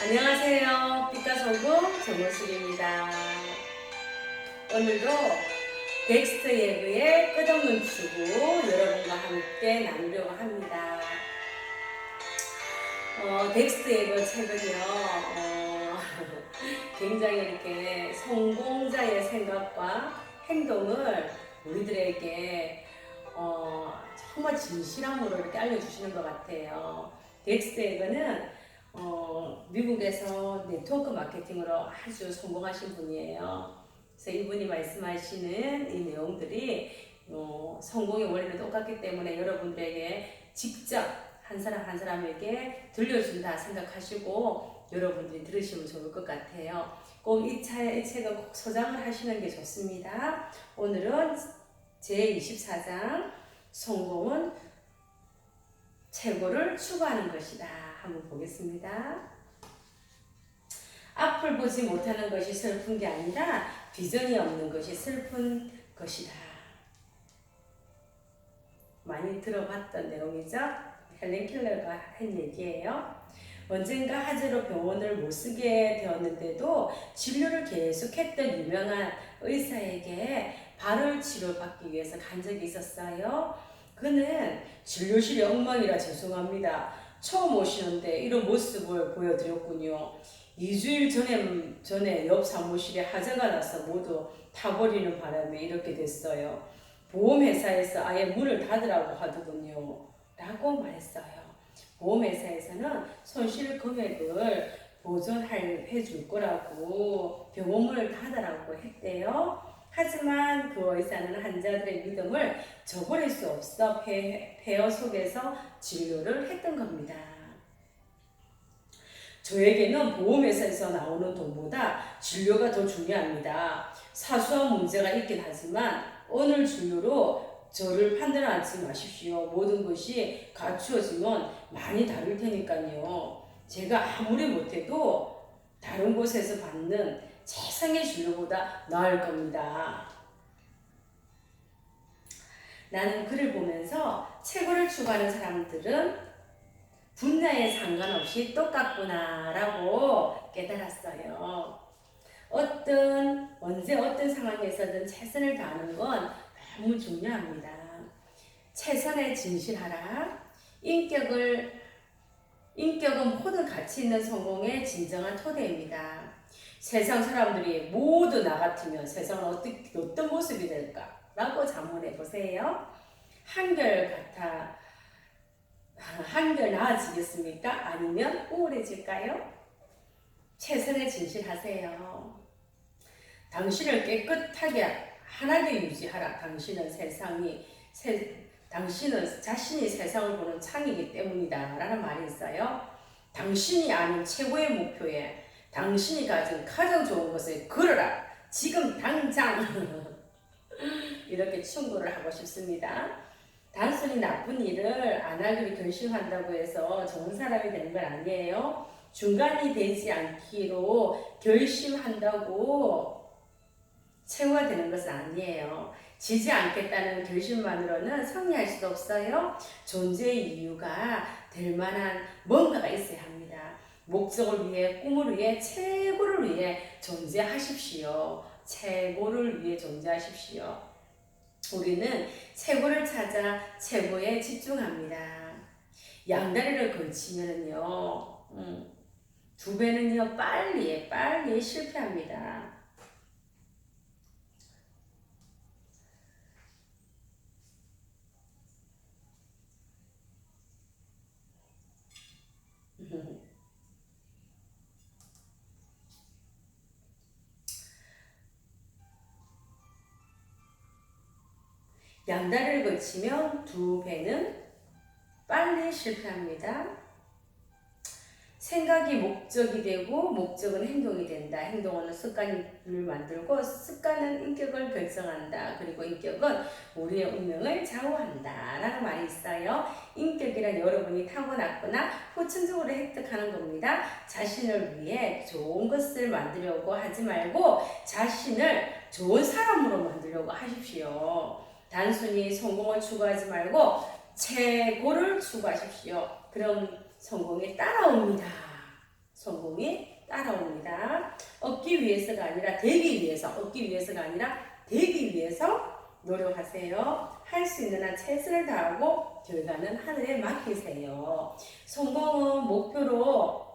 안녕하세요. 빛과소금 정원숙입니다. 오늘도 덱스터 예브의 끝없는 추구 여러분과 함께 나누려고 합니다. 덱스터 예브 책은요, 굉장히 이렇게 성공자의 생각과 행동을 우리들에게 정말 진실함으로 이렇게 알려주시는 것 같아요. 덱스터 예브는 미국에서 네트워크 마케팅으로 아주 성공하신 분이에요. 그래서 이분이 말씀하시는 이 내용들이 성공의 원리는 똑같기 때문에 여러분들에게 직접 한 사람 한 사람에게 들려준다 생각하시고 여러분들이 들으시면 좋을 것 같아요. 꼭 이 책은 꼭 소장을 하시는 게 좋습니다. 오늘은 제24장 성공은 최고를 추구하는 것이다. 한번 보겠습니다. 앞을 보지 못하는 것이 슬픈 게 아니라 비전이 없는 것이 슬픈 것이다. 많이 들어봤던 내용이죠. 헬렌 켈러가 한 얘기예요. 언젠가 하재로 병원을 못 쓰게 되었는데도 진료를 계속했던 유명한 의사에게 발열 치료받기 위해서 간 적이 있었어요. 그는 진료실이 엉망이라 죄송합니다. 처음 오시는데 이런 모습을 보여드렸군요. 2주일 전에 옆 사무실에 화재가 나서 모두 타버리는 바람에 이렇게 됐어요. 보험회사에서 아예 문을 닫으라고 하더군요. 라고 말했어요. 보험회사에서는 손실 금액을 보전해 줄 거라고 병원문을 닫으라고 했대요. 하지만 그 의사는 환자들의 믿음을 저버릴 수 없어 폐허 속에서 진료를 했던 겁니다. 저에게는 보험회사에서 나오는 돈보다 진료가 더 중요합니다. 사소한 문제가 있긴 하지만 오늘 진료로 저를 판단하지 마십시오. 모든 것이 갖추어지면 많이 다를 테니까요. 제가 아무리 못해도 다른 곳에서 받는 최상의 진료보다 나을 겁니다. 나는 글을 보면서 최고를 추구하는 사람들은 분야에 상관없이 똑같구나 라고 깨달았어요. 언제 어떤 상황에서든 최선을 다하는 건 너무 중요합니다. 최선에 진실하라. 인격은 모든 가치 있는 성공의 진정한 토대입니다. 세상 사람들이 모두 나 같으면 세상은 어떤 모습이 될까? 라고 자문해 보세요. 한결 나아지겠습니까? 아니면 우울해질까요? 최선에 진실하세요. 당신을 깨끗하게 환하게 유지하라. 당신은 자신이 세상을 보는 창이기 때문이다. 라는 말이 있어요. 당신이 아닌 최고의 목표에 당신이 가진 가장 좋은 것을 걸어라. 지금 당장 이렇게 충고를 하고 싶습니다. 단순히 나쁜 일을 안 하기로 결심한다고 해서 좋은 사람이 되는 건 아니에요. 중간이 되지 않기로 결심한다고 최후가 되는 것은 아니에요. 지지 않겠다는 결심만으로는 승리할 수도 없어요. 존재의 이유가 될 만한 뭔가가 있어야 합니다. 목적을 위해, 꿈을 위해, 최고를 위해 존재하십시오. 최고를 위해 존재하십시오. 우리는 최고를 찾아 최고에 집중합니다. 양다리를 걸치면요, 두 배는요 빨리 실패합니다. 양다리를 걸치면 두 배는 빨리 실패합니다. 생각이 목적이 되고 목적은 행동이 된다. 행동은 습관을 만들고 습관은 인격을 결정한다. 그리고 인격은 우리의 운명을 좌우한다. 라는 말이 있어요. 인격이란 여러분이 타고났거나 후천적으로 획득하는 겁니다. 자신을 위해 좋은 것을 만들려고 하지 말고 자신을 좋은 사람으로 만들려고 하십시오. 단순히 성공을 추구하지 말고 최고를 추구하십시오. 그럼 성공이 따라옵니다. 성공이 따라옵니다. 얻기 위해서가 아니라 되기 위해서, 얻기 위해서가 아니라 되기 위해서 노력하세요. 할 수 있는 한 최선을 다하고 결과는 하늘에 맡기세요. 성공은 목표로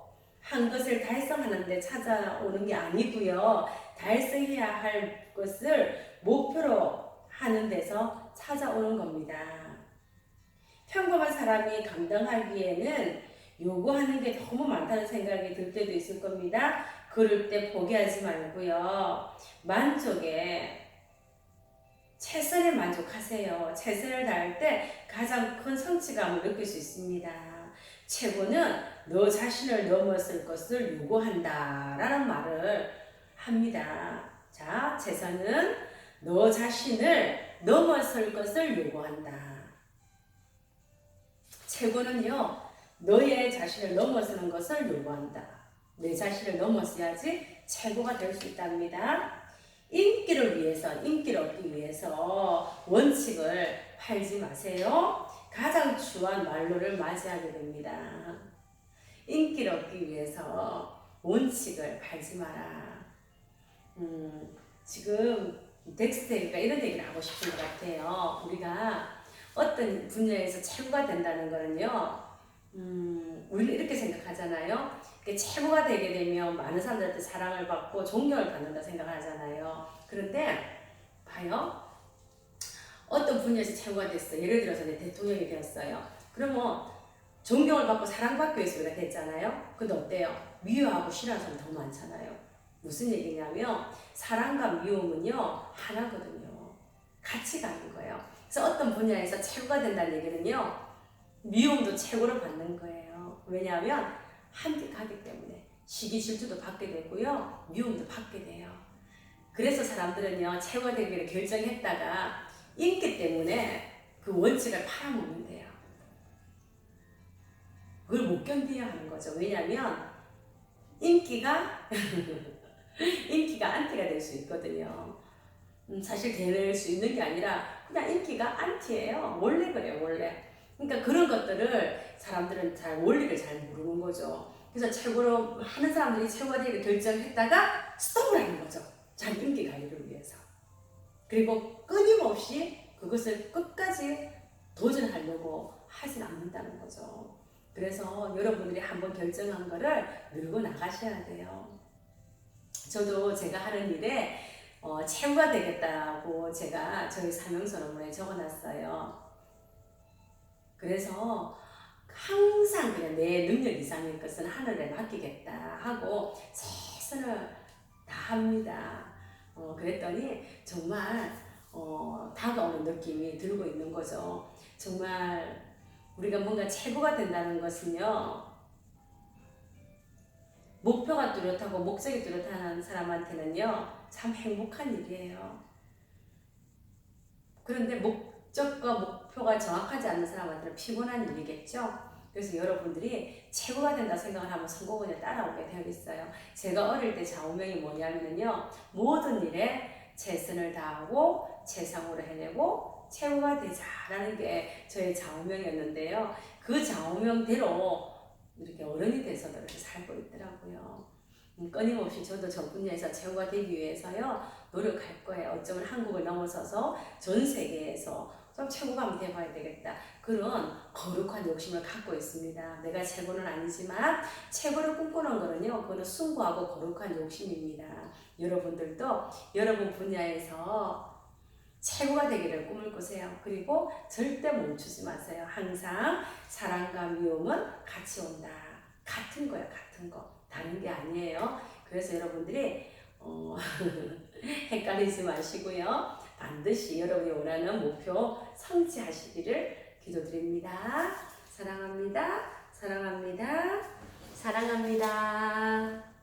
한 것을 달성하는데 찾아오는 게 아니고요. 달성해야 할 것을 목표로 하는 데서 찾아오는 겁니다. 평범한 사람이 감당하기에는 요구하는 게 너무 많다는 생각이 들 때도 있을 겁니다. 그럴 때 포기하지 말고요. 만족에 최선에 만족하세요. 최선을 다할 때 가장 큰 성취감을 느낄 수 있습니다. 최고는 너 자신을 넘어설 것을 요구한다 라는 말을 합니다. 자, 최선은 너 자신을 넘어설 것을 요구한다. 최고는요, 너의 자신을 넘어서는 것을 요구한다. 내 자신을 넘어서야지 최고가 될 수 있답니다. 인기를 위해서, 인기를 얻기 위해서 원칙을 팔지 마세요. 가장 추한 말로를 맞이하게 됩니다. 인기를 얻기 위해서 원칙을 팔지 마라. 지금 덱스터가 이런 얘기를 하고 싶은 것 같아요. 우리가 어떤 분야에서 최고가 된다는 거는요, 우리는 이렇게 생각하잖아요. 최고가 되게 되면 많은 사람들한테 사랑을 받고 존경을 받는다 생각하잖아요. 그런데 봐요. 어떤 분야에서 최고가 됐어. 예를 들어서 내 대통령이 되었어요. 그러면 존경을 받고 사랑받기 위해서 우리가 됐잖아요. 근데 어때요? 미워하고 싫어하는 사람 더 많잖아요. 무슨 얘기냐면 사랑과 미움은요 하나거든요. 같이 가는 거예요. 그래서 어떤 분야에서 최고가 된다는 얘기는요 미움도 최고를 받는 거예요. 왜냐하면 함께 가기 때문에 시기 질투도 받게 되고요 미움도 받게 돼요. 그래서 사람들은요 최고가 되기를 결정했다가 인기 때문에 그 원칙을 팔아먹는데요. 그걸 못 견뎌야 하는 거죠. 왜냐하면 인기가 안티가 될 수 있거든요. 사실 될 수 있는 게 아니라 그냥 인기가 안티예요. 원래 그래요, 원래. 그러니까 그런 것들을 사람들은 잘 원리를 잘 모르는 거죠. 그래서 최고로 하는 사람들이 최고가 되기를 결정했다가 스톱을 하는 거죠. 자기 인기 관리를 위해서. 그리고 끊임없이 그것을 끝까지 도전하려고 하진 않는다는 거죠. 그래서 여러분들이 한번 결정한 거를 밀고 나가셔야 돼요. 저도 제가 하는 일에 최고가 되겠다고 제가 저희 사명서 논문에 적어놨어요. 그래서 항상 그냥 내 능력 이상의 것은 하늘에 맡기겠다 하고 최선을 다합니다. 그랬더니 정말 다가오는 느낌이 들고 있는 거죠. 정말 우리가 뭔가 최고가 된다는 것은요. 목표가 뚜렷하고 목적이 뚜렷한 사람한테는요. 참 행복한 일이에요. 그런데 목적과 목표가 정확하지 않는 사람한테는 피곤한 일이겠죠. 그래서 여러분들이 최고가 된다 생각을 하면 성공을 따라오게 되어 있어요. 제가 어릴 때 좌우명이 뭐냐면요. 모든 일에 최선을 다하고 최상으로 해내고 최고가 되자라는 게 저의 좌우명이었는데요. 그 좌우명대로 이렇게 어른이 돼서도 이렇게 살고 있더라고요. 끊임없이 저도 저 분야에서 최고가 되기 위해서요 노력할 거예요. 어쩌면 한국을 넘어서서 전 세계에서 좀 최고가 되어야 되겠다. 그런 거룩한 욕심을 갖고 있습니다. 내가 최고는 아니지만 최고를 꿈꾸는 거는요 그거는 숭고하고 거룩한 욕심입니다. 여러분들도 여러분 분야에서 최고가 되기를 꿈을 꾸세요. 그리고 절대 멈추지 마세요. 항상 사랑과 미움은 같이 온다. 같은 거예요. 같은 거. 다른 게 아니에요. 그래서 여러분들이 헷갈리지 마시고요. 반드시 여러분이 원하는 목표 성취하시기를 기도드립니다. 사랑합니다. 사랑합니다. 사랑합니다.